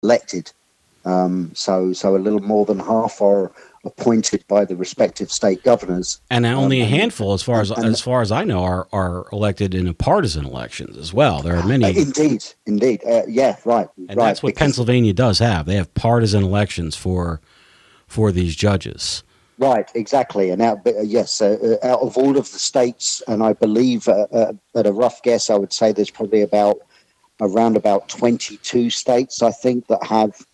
elected. So a little more than half are appointed by the respective state governors, and only a handful, as far as I know, are elected in partisan elections as well. There are many. Indeed. Yeah, right. And that's what Pennsylvania does have. They have partisan elections for these judges. Right, exactly. And out of all of the states, and I believe at a rough guess, I would say there's probably around about 22 states, I think, that have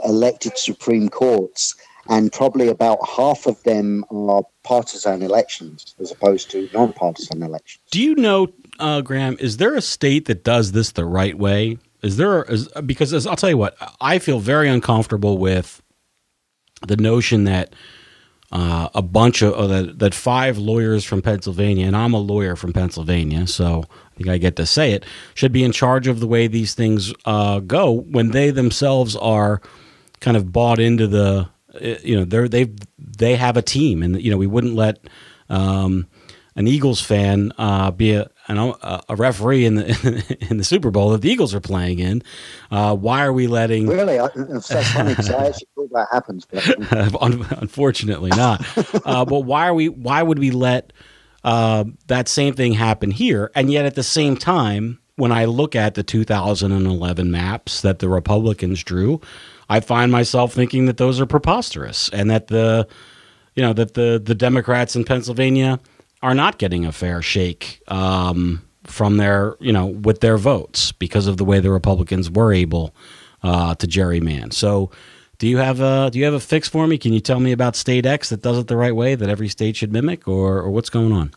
elected Supreme Courts, and probably about half of them are partisan elections as opposed to non-partisan elections. Do you know, Graham, is there a state that does this the right way? Because I'll tell you what, I feel very uncomfortable with the notion that a bunch of that 5 lawyers from Pennsylvania, and I'm a lawyer from Pennsylvania, so I think I get to say it, should be in charge of the way these things go when they themselves are kind of bought into the, they have a team, and we wouldn't let an Eagles fan be a referee in the Super Bowl that the Eagles are playing in. Why are we letting? Really, it's so funny because I actually thought that happens, but unfortunately not. But why would we let that same thing happen here? And yet, at the same time, when I look at the 2011 maps that the Republicans drew, I find myself thinking that those are preposterous, and that the Democrats in Pennsylvania are not getting a fair shake from their, with their votes because of the way the Republicans were able to gerrymander. So, do you have a fix for me? Can you tell me about State X that does it the right way that every state should mimic, or what's going on?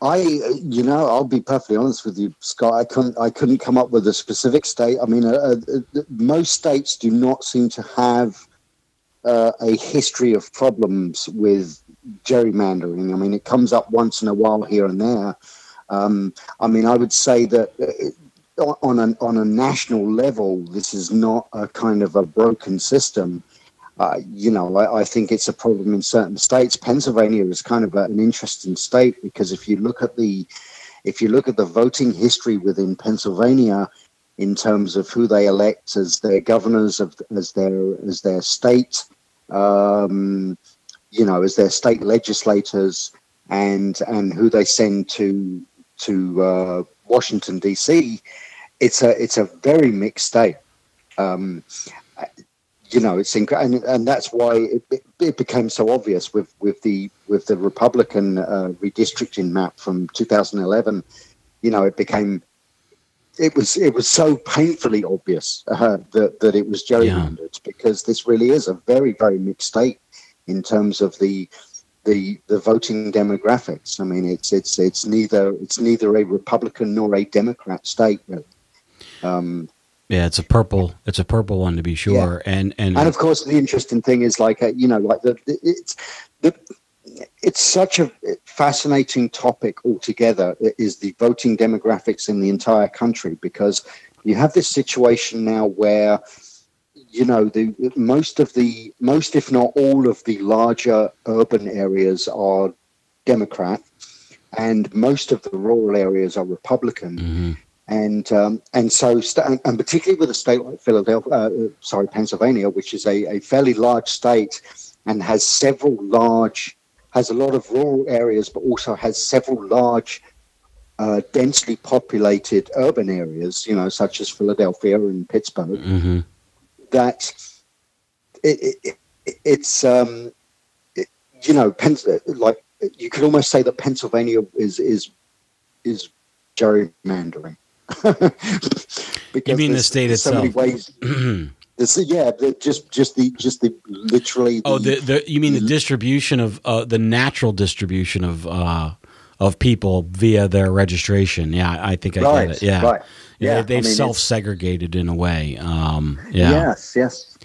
I'll be perfectly honest with you, Scott. I couldn't come up with a specific state. I mean, most states do not seem to have a history of problems with gerrymandering. I mean, it comes up once in a while here and there. I mean, I would say that on a national level, this is not a kind of a broken system. I think it's a problem in certain states. Pennsylvania is kind of an interesting state because if you look at the voting history within Pennsylvania, in terms of who they elect as their governors as their state, as their state legislators, and who they send to Washington D.C., it's a very mixed state. And that's why it became so obvious with the Republican redistricting map from 2011. It was so painfully obvious that it was gerrymandered, because this really is a very, very mixed state in terms of the voting demographics. I mean, it's neither a Republican nor a Democrat state, really. Yeah, it's a purple one to be sure. Yeah. And of course the interesting thing is it's such a fascinating topic altogether, is the voting demographics in the entire country, because you have this situation now where most if not all of the larger urban areas are Democrat, and most of the rural areas are Republican. Mm-hmm. And particularly with a state like Pennsylvania, which is a fairly large state and has a lot of rural areas, but also has several large, densely populated urban areas, such as Philadelphia and Pittsburgh. Mm-hmm. That you could almost say that Pennsylvania is gerrymandering. You mean the state itself? So many ways. Just the literally. You mean the distribution of the natural distribution of people via their registration? Yeah, I think I get it. Yeah, right. Yeah, they've self-segregated in a way. Yes,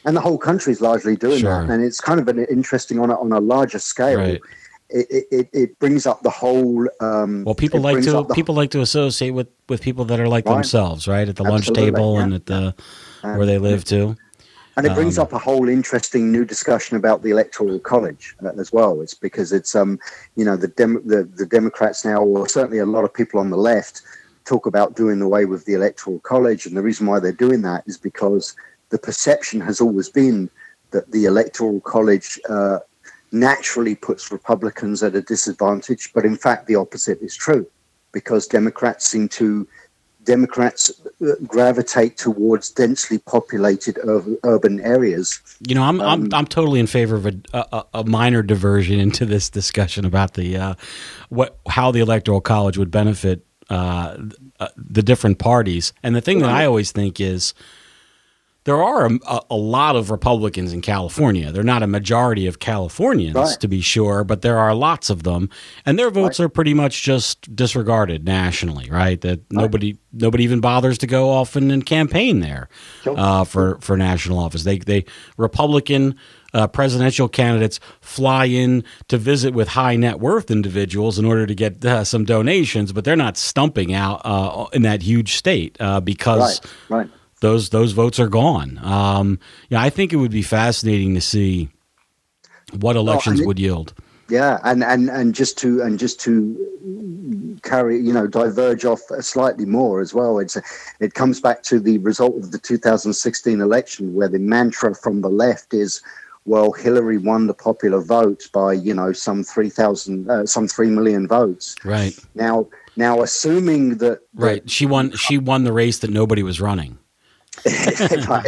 and the whole country's largely doing that, and it's kind of an interesting on a larger scale. Right. It brings up the whole. People like to associate with people that are like themselves, right? At the lunch table and at the where they live too. And it brings up a whole interesting new discussion about the Electoral College as well. It's because it's the Democrats now, or certainly a lot of people on the left, talk about doing away with the Electoral College, and the reason why they're doing that is because the perception has always been that the Electoral College naturally puts Republicans at a disadvantage, but in fact the opposite is true, because Democrats gravitate towards densely populated urban areas. You know, I'm totally in favor of a minor diversion into this discussion about the how the Electoral College would benefit the different parties. And the thing that I always think is there are a lot of Republicans in California. They're not a majority of Californians, to be sure, but there are lots of them, and their votes are pretty much just disregarded nationally, right? That nobody even bothers to go often and campaign there for national office. They Republican presidential candidates fly in to visit with high net worth individuals in order to get some donations, but they're not stumping out in that huge state because. Right. Those votes are gone. I think it would be fascinating to see what elections would yield. Yeah, and just to carry, diverge off slightly more as well. It comes back to the result of the 2016 election, where the mantra from the left is, well, Hillary won the popular vote by some 3 million votes. Right. Now, assuming that she won the race that nobody was running. Right.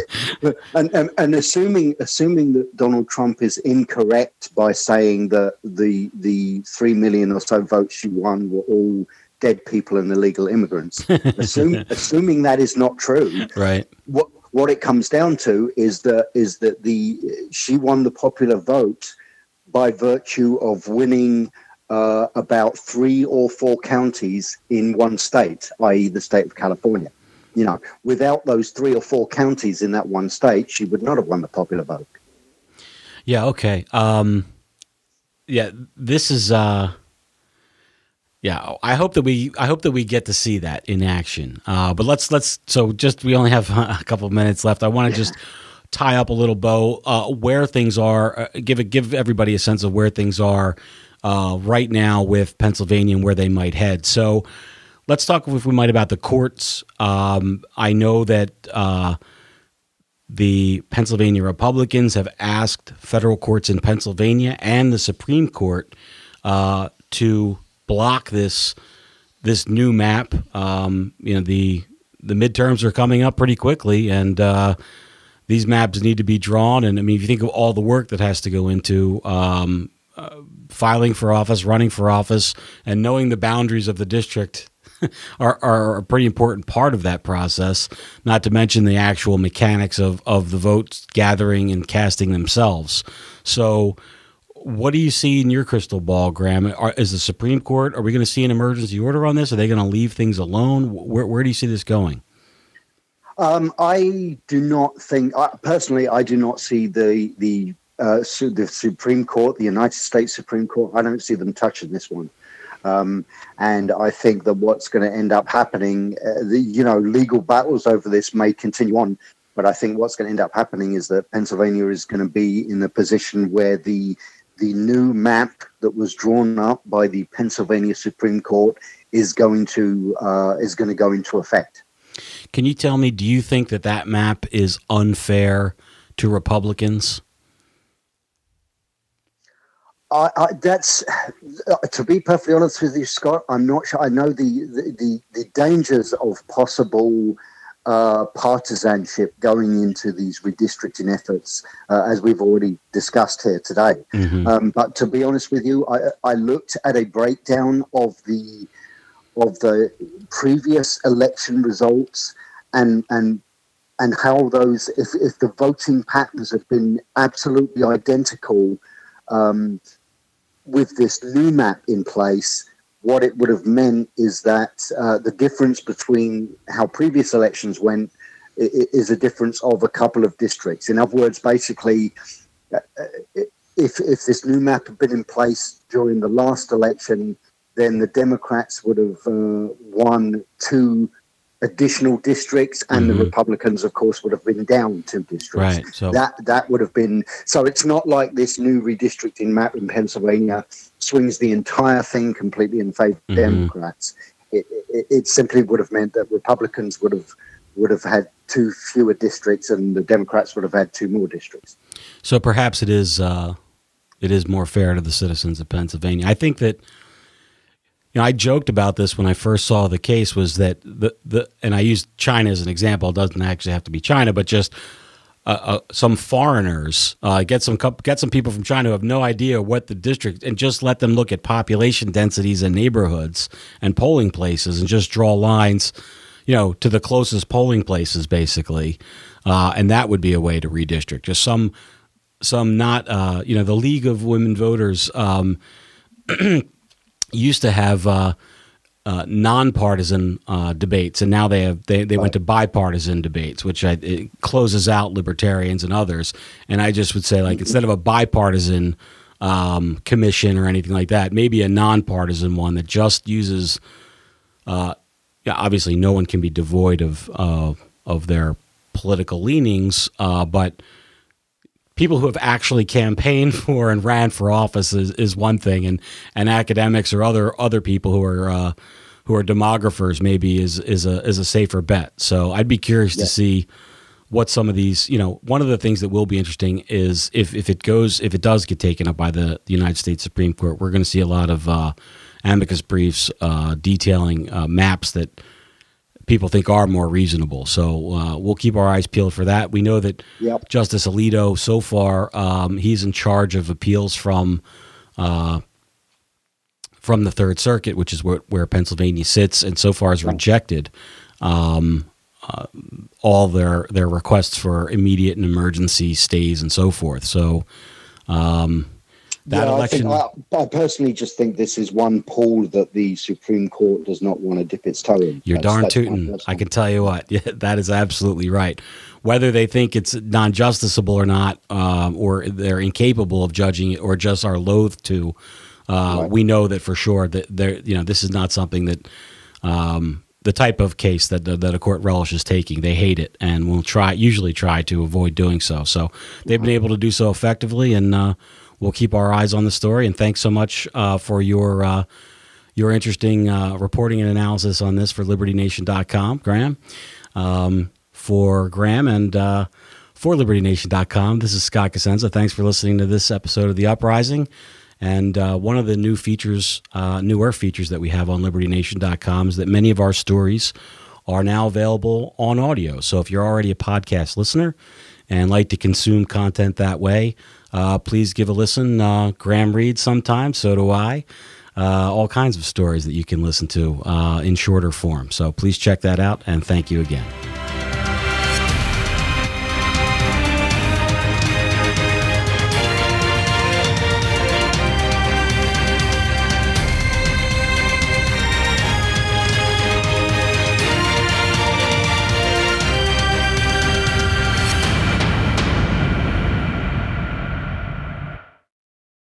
And assuming that Donald Trump is incorrect by saying that the 3 million or so votes she won were all dead people and illegal immigrants, assuming that is not true, right? What it comes down to is that she won the popular vote by virtue of winning about 3 or 4 counties in one state, i.e., the state of California. Without those 3 or 4 counties in that one state, she would not have won the popular vote. Yeah. Okay. This is. I hope that we get to see that in action. But let's. So we only have a couple of minutes left. I want to just tie up a little bow where things are. Give everybody a sense of where things are right now with Pennsylvania and where they might head. So. Let's talk, if we might, about the courts. I know that the Pennsylvania Republicans have asked federal courts in Pennsylvania and the Supreme Court to block this new map. The midterms are coming up pretty quickly, and these maps need to be drawn. And I mean, if you think of all the work that has to go into filing for office, running for office, and knowing the boundaries of the district. Are a pretty important part of that process, not to mention the actual mechanics of the votes gathering and casting themselves. So what do you see in your crystal ball, Graham? Is the Supreme Court, are we going to see an emergency order on this? Are they going to leave things alone? Where do you see this going? I do not think, personally, I do not see the Supreme Court, the United States Supreme Court, I don't see them touching this one. And I think that what's going to end up happening, legal battles over this may continue on, but I think what's going to end up happening is that Pennsylvania is going to be in a position where the new map that was drawn up by the Pennsylvania Supreme Court is going to go into effect. Can you tell me, do you think that map is unfair to Republicans? That's to be perfectly honest with you, Scott. I'm not sure. I know the dangers of possible partisanship going into these redistricting efforts, as we've already discussed here today. Mm-hmm. But to be honest with you, I looked at a breakdown of the previous election results and how those, if the voting patterns have been absolutely identical. With this new map in place, what it would have meant is that the difference between how previous elections went is a difference of a couple of districts. In other words, basically, if this new map had been in place during the last election, then the Democrats would have won 2 additional districts, and the Republicans, of course, would have been down 2 districts. Right. So that would have been. So it's not like this new redistricting map in Pennsylvania swings the entire thing completely in favor of Democrats. It simply would have meant that Republicans would have would have had 2 fewer districts, and the Democrats would have had 2 more districts. So perhaps it is more fair to the citizens of Pennsylvania. I think that, I joked about this when I first saw the case, was that and I used China as an example. It doesn't actually have to be China, but just some foreigners, get some people from China who have no idea what the district, and just let them look at population densities and neighborhoods and polling places, and just draw lines, to the closest polling places, basically, and that would be a way to redistrict. Just some not, the League of Women Voters used to have nonpartisan debates, and now they went to bipartisan debates, which it closes out libertarians and others. And I just would say, like, instead of a bipartisan commission or anything like that, maybe a nonpartisan one that just uses. Obviously, no one can be devoid of their political leanings, but people who have actually campaigned for and ran for office is one thing, and academics or other people who are demographers maybe is a safer bet. So I'd be curious to see what some of these, one of the things that will be interesting is if it does get taken up by the United States Supreme Court, we're going to see a lot of amicus briefs detailing maps that people think are more reasonable. So we'll keep our eyes peeled for that. We know that Justice Alito, so far, he's in charge of appeals from the Third Circuit, which is where Pennsylvania sits, and so far has rejected all their requests for immediate and emergency stays and so forth. So that election, I personally just think this is one pool that the Supreme Court does not want to dip its toe in. You're darn tootin'. I can tell you what, that is absolutely right. Whether they think it's non-justiciable or not, or they're incapable of judging it, or just are loath to, we know that for sure that this is not something that the type of case that a court relishes taking. They hate it and will usually try to avoid doing so. So they've been able to do so effectively, and we'll keep our eyes on the story. And thanks so much for your interesting reporting and analysis on this for LibertyNation.com, Graham. For Graham and for LibertyNation.com, this is Scott Cosenza. Thanks for listening to this episode of The Uprising. And one of the newer features that we have on LibertyNation.com is that many of our stories are now available on audio. So if you're already a podcast listener and like to consume content that way, please give a listen. Graham reads sometimes, so do I. All kinds of stories that you can listen to in shorter form. So please check that out, and thank you again.